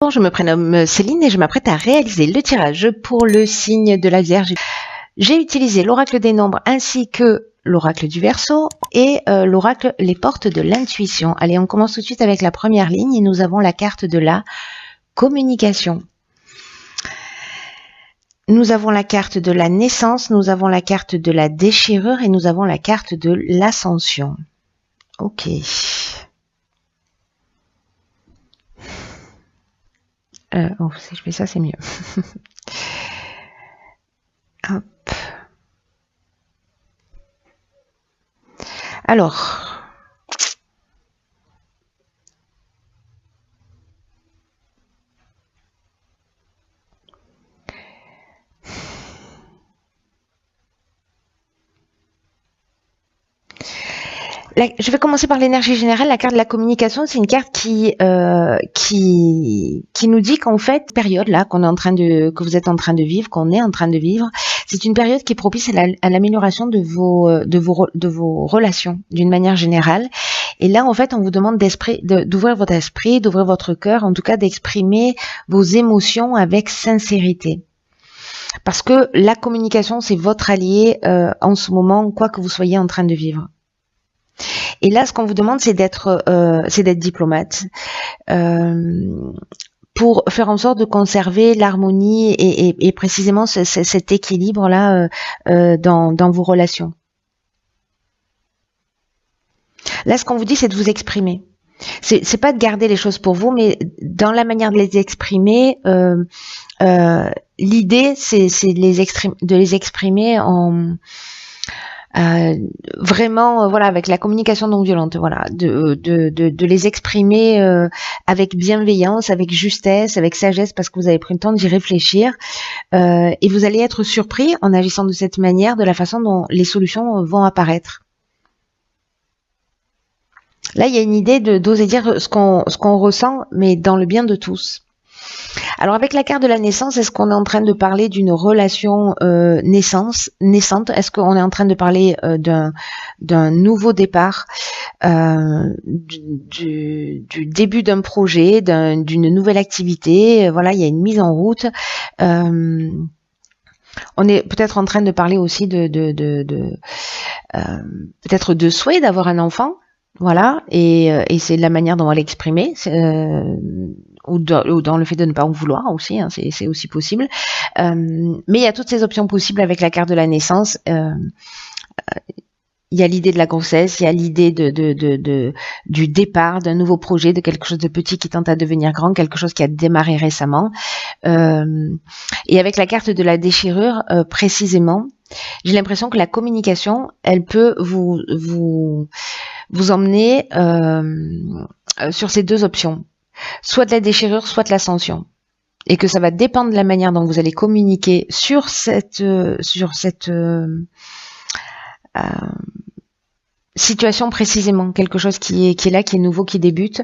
Bonjour, je me prénomme Céline et je m'apprête à réaliser le tirage pour le signe de la Vierge. J'ai utilisé l'oracle des nombres ainsi que l'oracle du Verseau et l'oracle les portes de l'intuition. Allez, on commence tout de suite avec la première ligne et nous avons la carte de la communication. Nous avons la carte de la naissance, nous avons la carte de la déchirure et nous avons la carte de l'ascension. Ok. Si je fais ça, c'est mieux. Hop. Alors, je vais commencer par l'énergie générale. La carte de la communication, c'est une carte qui nous dit qu'en fait, période là que vous êtes en train de vivre, qu'on est en train de vivre, c'est une période qui est propice à l'amélioration de vos relations d'une manière générale. Et là, en fait, on vous demande d'ouvrir votre esprit, d'ouvrir votre cœur, en tout cas d'exprimer vos émotions avec sincérité. Parce que la communication, c'est votre allié en ce moment, quoi que vous soyez en train de vivre. Et là, ce qu'on vous demande, c'est d'être diplomate pour faire en sorte de conserver l'harmonie et précisément cet équilibre-là dans vos relations. Là, ce qu'on vous dit, c'est de vous exprimer. C'est pas de garder les choses pour vous, mais dans la manière de les exprimer, l'idée, c'est de les exprimer en vraiment voilà, avec la communication non violente, voilà, de les exprimer avec bienveillance, avec justesse, avec sagesse, parce que vous avez pris le temps d'y réfléchir et vous allez être surpris en agissant de cette manière de la façon dont les solutions vont apparaître. Là, il y a une idée d'oser dire ce qu'on ressent, mais dans le bien de tous. Alors avec la carte de la naissance, est-ce qu'on est en train de parler d'une relation naissante? Est-ce qu'on est en train de parler d'un nouveau départ, du début d'un projet, d'une nouvelle activité? Voilà, il y a une mise en route. On est peut-être en train de parler aussi peut-être de souhait d'avoir un enfant. Voilà, et c'est la manière dont on va l'exprimer, ou dans le fait de ne pas en vouloir aussi, hein, c'est aussi possible. Mais il y a toutes ces options possibles avec la carte de la naissance. Il y a l'idée de la grossesse, il y a l'idée du départ d'un nouveau projet, de quelque chose de petit qui tente à devenir grand, quelque chose qui a démarré récemment. Et avec la carte de la déchirure, précisément, j'ai l'impression que la communication, elle peut vous emmener sur ces deux options, soit de la déchirure, soit de l'ascension, et que ça va dépendre de la manière dont vous allez communiquer sur cette situation précisément, quelque chose qui est là, qui est nouveau, qui débute,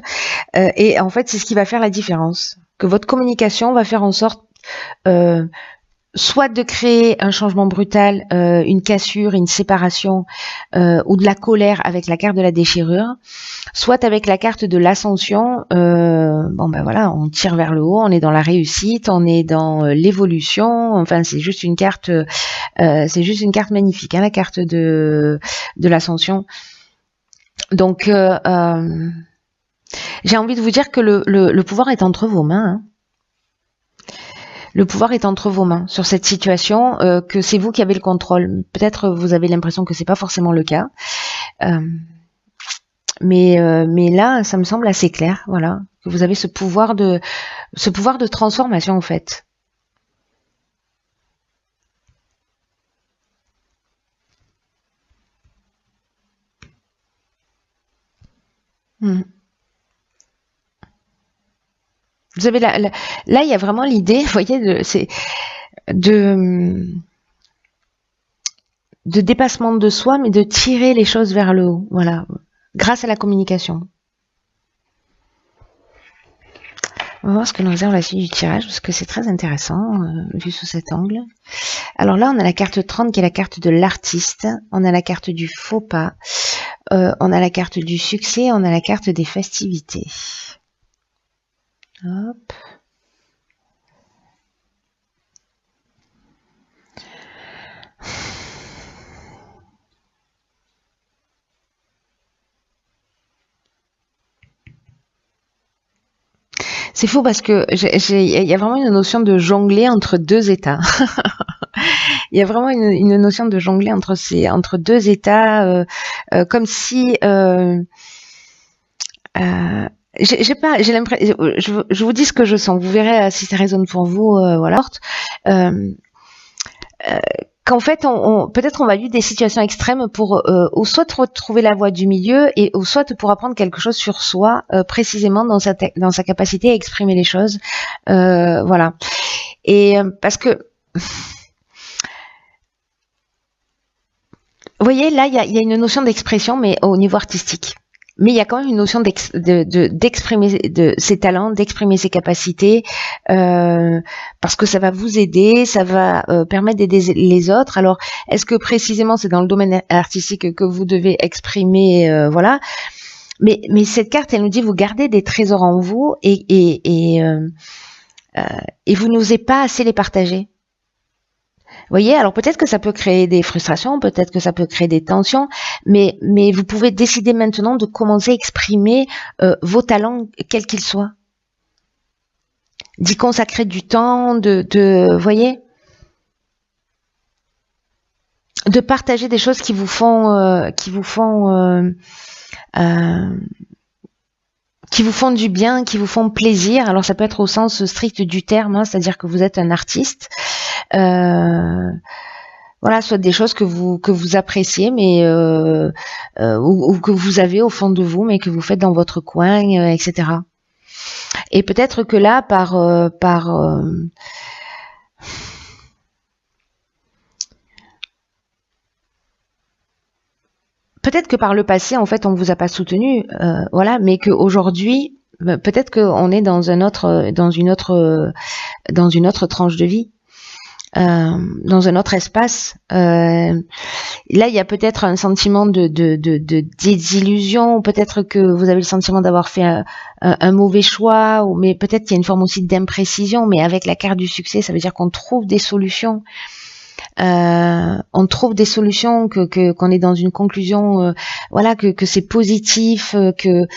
et en fait c'est ce qui va faire la différence, que votre communication va faire en sorte soit de créer un changement brutal, une cassure, une séparation, ou de la colère avec la carte de la déchirure, soit avec la carte de l'ascension, bon ben voilà, on tire vers le haut, on est dans la réussite, on est dans l'évolution, enfin c'est juste une carte magnifique, hein, la carte de l'ascension. Donc j'ai envie de vous dire que le pouvoir est entre vos mains, hein. Le pouvoir est entre vos mains sur cette situation, que c'est vous qui avez le contrôle. Peut-être vous avez l'impression que c'est pas forcément le cas, mais là, ça me semble assez clair, voilà, que vous avez ce pouvoir de transformation en fait. Vous avez là, il y a vraiment l'idée, vous voyez, de dépassement de soi, mais de tirer les choses vers le haut, voilà, grâce à la communication. On va voir ce que nous réserve la suite du tirage, parce que c'est très intéressant, vu sous cet angle. Alors là, on a la carte 30, qui est la carte de l'artiste, on a la carte du faux pas, on a la carte du succès, on a la carte des festivités. Hop. C'est fou parce que il y a vraiment une notion de jongler entre deux états. Il y a vraiment une notion de jongler entre deux états, comme si j'ai l'impression, je vous dis ce que je sens. Vous verrez si ça résonne pour vous, voilà. Euh, Qu'en fait, peut-être on va vivre des situations extrêmes pour ou soit retrouver la voie du milieu et ou soit pour apprendre quelque chose sur soi, précisément dans sa capacité à exprimer les choses, voilà. Et parce que vous voyez, là, il y a une notion d'expression, mais au niveau artistique. Mais il y a quand même une notion d'exprimer ses talents, d'exprimer ses capacités, parce que ça va vous aider, ça va permettre d'aider les autres. Alors, est-ce que précisément c'est dans le domaine artistique que vous devez exprimer, voilà. Mais cette carte, elle nous dit vous gardez des trésors en vous et vous n'osez pas assez les partager. Vous voyez, alors peut-être que ça peut créer des frustrations, peut-être que ça peut créer des tensions, mais vous pouvez décider maintenant de commencer à exprimer vos talents, quels qu'ils soient. D'y consacrer du temps, vous voyez, de partager des choses qui vous font du bien, qui vous font plaisir. Alors ça peut être au sens strict du terme, hein, c'est-à-dire que vous êtes un artiste. Voilà, soit des choses que vous appréciez, mais ou que vous avez au fond de vous, mais que vous faites dans votre coin, etc. Et peut-être que là, peut-être que par le passé, en fait, on vous a pas soutenu, voilà, mais qu'aujourd'hui, peut-être qu'on est dans une autre tranche de vie. Dans un autre espace. Là, il y a peut-être un sentiment de désillusion, peut-être que vous avez le sentiment d'avoir fait un mauvais choix, mais peut-être qu'il y a une forme aussi d'imprécision, mais avec la carte du succès, ça veut dire qu'on trouve des solutions. On trouve des solutions, qu'on est dans une conclusion, voilà, que c'est positif, qu'il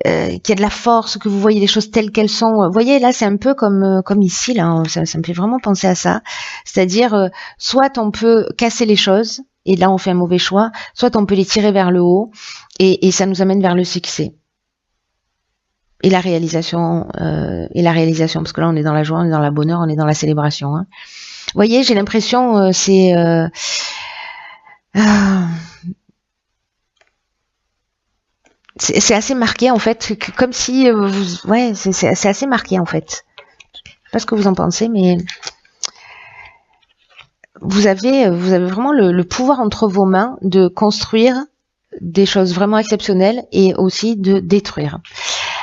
y a de la force, que vous voyez les choses telles qu'elles sont. Vous voyez, là, c'est un peu comme ici, là, ça me fait vraiment penser à ça. C'est-à-dire, soit on peut casser les choses, et là, on fait un mauvais choix, soit on peut les tirer vers le haut, et ça nous amène vers le succès. Et la réalisation, parce que là, on est dans la joie, on est dans la bonheur, on est dans la célébration. Hein. Vous voyez, j'ai l'impression, c'est assez marqué en fait, comme si ouais, c'est assez marqué en fait. Je sais pas ce que vous en pensez, mais vous avez vraiment le pouvoir entre vos mains de construire des choses vraiment exceptionnelles et aussi de détruire.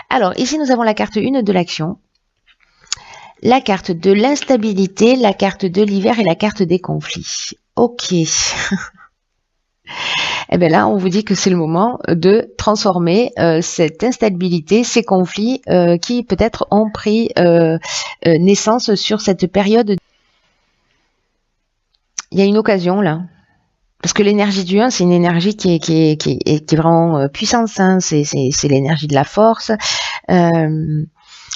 Alors ici nous avons la carte 1 de l'action, la carte de l'instabilité, la carte de l'hiver et la carte des conflits. Ok. Et bien là, on vous dit que c'est le moment de transformer cette instabilité, ces conflits qui peut-être ont pris naissance sur cette période. Il y a une occasion là. Parce que l'énergie du 1, c'est une énergie qui est vraiment puissante. Hein. C'est l'énergie de la force.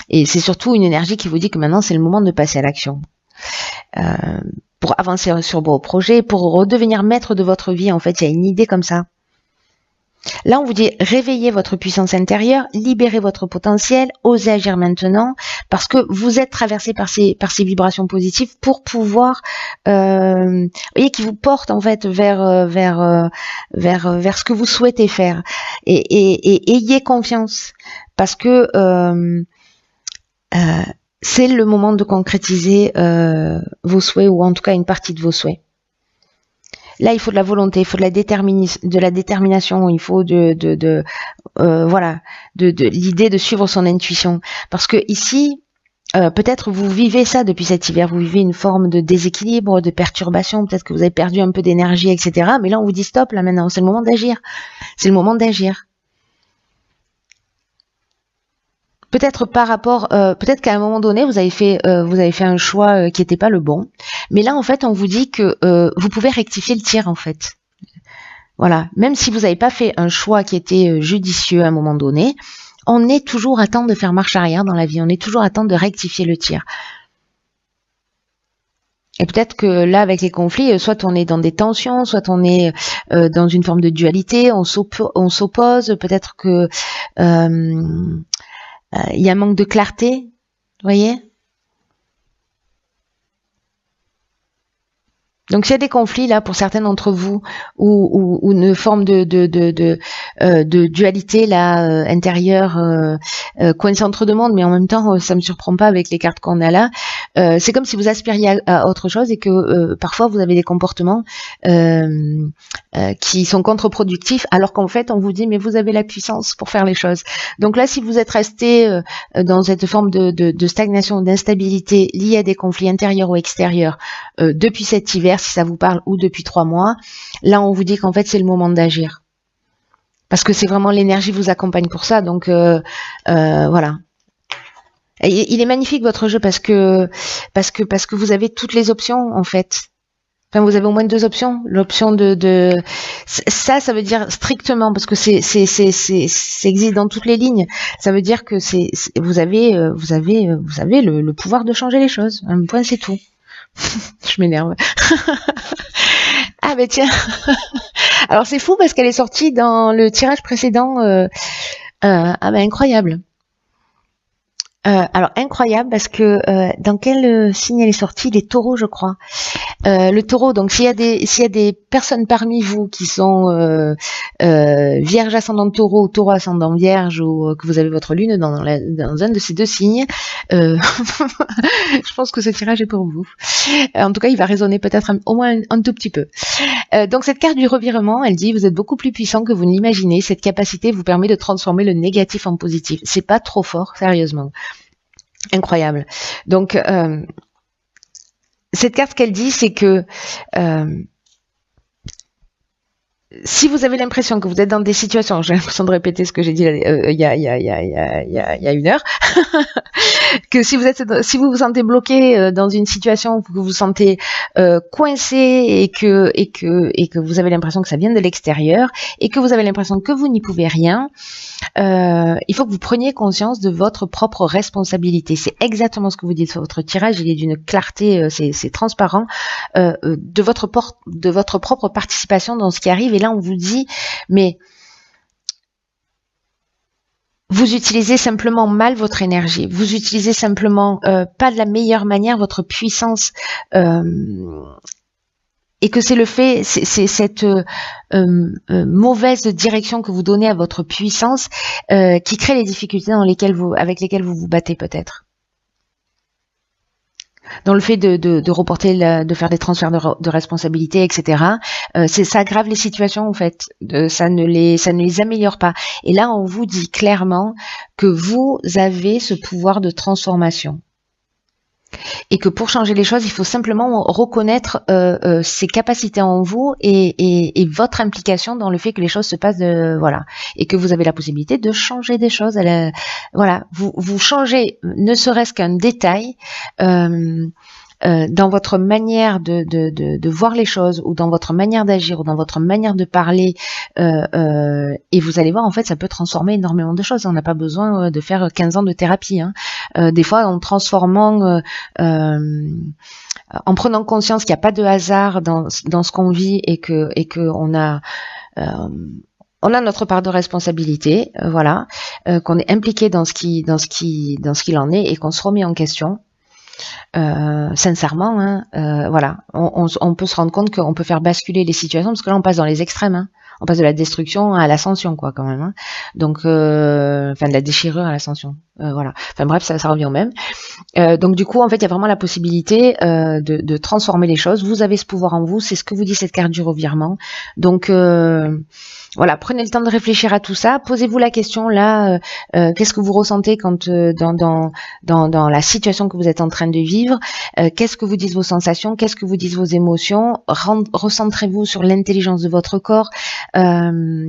Et c'est surtout une énergie qui vous dit que maintenant, c'est le moment de passer à l'action. Pour avancer sur vos projets, pour redevenir maître de votre vie. En fait, il y a une idée comme ça. Là, on vous dit réveillez votre puissance intérieure, libérez votre potentiel, osez agir maintenant, parce que vous êtes traversé par ces vibrations positives pour pouvoir, vous voyez, qui vous portent en fait vers ce que vous souhaitez faire. Et ayez confiance, parce que c'est le moment de concrétiser vos souhaits, ou en tout cas une partie de vos souhaits. Là, il faut de la volonté, il faut de la détermination, il faut voilà, de l'idée de suivre son intuition. Parce que ici, peut-être vous vivez ça depuis cet hiver, vous vivez une forme de déséquilibre, de perturbation, peut-être que vous avez perdu un peu d'énergie, etc. Mais là, on vous dit stop, là maintenant, c'est le moment d'agir. C'est le moment d'agir. Peut-être peut-être qu'à un moment donné, vous avez fait un choix qui n'était pas le bon. Mais là, en fait, on vous dit que vous pouvez rectifier le tir, en fait. Voilà. Même si vous n'avez pas fait un choix qui était judicieux à un moment donné, On est toujours à temps de faire marche arrière dans la vie, on est toujours à temps de rectifier le tir. Et peut-être que là, avec les conflits, soit on est dans des tensions, soit on est dans une forme de dualité, on s'oppose, peut-être que il y a un manque de clarté, vous voyez. Donc s'il y a des conflits là pour certains d'entre vous ou une forme de dualité là intérieure coincée entre deux mondes, mais en même temps ça me surprend pas avec les cartes qu'on a là. C'est comme si vous aspiriez à autre chose et que parfois vous avez des comportements qui sont contre-productifs, alors qu'en fait on vous dit mais vous avez la puissance pour faire les choses. Donc là, si vous êtes resté dans cette forme de stagnation, d'instabilité liée à des conflits intérieurs ou extérieurs depuis cet hiver, si ça vous parle, ou depuis 3 mois, là on vous dit qu'en fait c'est le moment d'agir. Parce que c'est vraiment l'énergie vous accompagne pour ça, donc voilà. Et il est magnifique votre jeu parce que vous avez toutes les options en fait. Enfin, vous avez au moins 2 options. L'option de ça veut dire strictement parce que ça existe dans toutes les lignes. Ça veut dire que vous avez le pouvoir de changer les choses. Un point, c'est tout. Je m'énerve. Ah ben tiens. Alors c'est fou parce qu'elle est sortie dans le tirage précédent. Ah ben incroyable. Alors incroyable parce que dans quel signe elle est sortie? Les taureaux, je crois. Le taureau, donc s'il y a des personnes parmi vous qui sont vierge ascendant taureau ou taureau ascendant vierge ou que vous avez votre lune dans un de ces 2 signes, je pense que ce tirage est pour vous. En tout cas, il va résonner peut-être au moins un tout petit peu. Donc cette carte du revirement, elle dit vous êtes beaucoup plus puissant que vous ne l'imaginez. Cette capacité vous permet de transformer le négatif en positif. C'est pas trop fort, sérieusement. Incroyable. Donc cette carte qu'elle dit, c'est que si vous avez l'impression que vous êtes dans des situations, j'ai l'impression de répéter ce que j'ai dit il y a 1 heure, que si vous vous sentez bloqué dans une situation, que vous vous sentez coincé et que vous avez l'impression que ça vient de l'extérieur et que vous avez l'impression que vous n'y pouvez rien, il faut que vous preniez conscience de votre propre responsabilité. C'est exactement ce que vous dites sur votre tirage, il est d'une clarté, c'est transparent, de votre propre participation dans ce qui arrive. Et là, on vous dit, mais vous utilisez simplement mal votre énergie, vous utilisez simplement pas de la meilleure manière votre puissance, et que c'est cette mauvaise direction que vous donnez à votre puissance qui crée les difficultés avec lesquelles vous vous battez peut-être. Dans le fait de reporter, de faire des transferts de responsabilité, etc. Ça aggrave les situations en fait. Ça ne les améliore pas. Et là, on vous dit clairement que vous avez ce pouvoir de transformation. Et que pour changer les choses, il faut simplement reconnaître ses capacités en vous et votre implication dans le fait que les choses se passent voilà, et que vous avez la possibilité de changer des choses. Voilà, vous changez, ne serait-ce qu'un détail dans votre manière de voir les choses ou dans votre manière d'agir ou dans votre manière de parler, et vous allez voir, en fait, ça peut transformer énormément de choses. On n'a pas besoin de faire 15 ans de thérapie, hein. Des fois, en transformant, en prenant conscience qu'il n'y a pas de hasard dans ce qu'on vit et que on a notre part de responsabilité, voilà, qu'on est impliqué dans ce qu'il en est et qu'on se remet en question. Sincèrement, hein, voilà, on peut se rendre compte qu'on peut faire basculer les situations parce que là on passe dans les extrêmes, hein. On passe de la destruction à l'ascension, quoi, quand même, hein. Donc, enfin de la déchirure à l'ascension, voilà. Enfin bref, ça revient au même. Donc du coup, en fait, il y a vraiment la possibilité de transformer les choses. Vous avez ce pouvoir en vous, c'est ce que vous dit cette carte du revirement. Donc voilà, prenez le temps de réfléchir à tout ça. Posez-vous la question là, qu'est-ce que vous ressentez quand dans la situation que vous êtes en train de vivre, qu'est-ce que vous disent vos sensations, qu'est-ce que vous disent vos émotions, recentrez-vous sur l'intelligence de votre corps, voilà.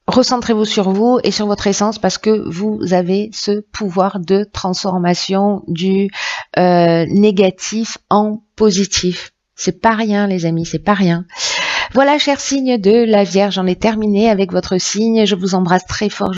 Recentrez-vous sur vous et sur votre essence parce que vous avez ce pouvoir de transformation du négatif en positif. C'est pas rien, les amis, c'est pas rien. Voilà, cher signe de la Vierge, j'en ai terminé avec votre signe. Je vous embrasse très fort.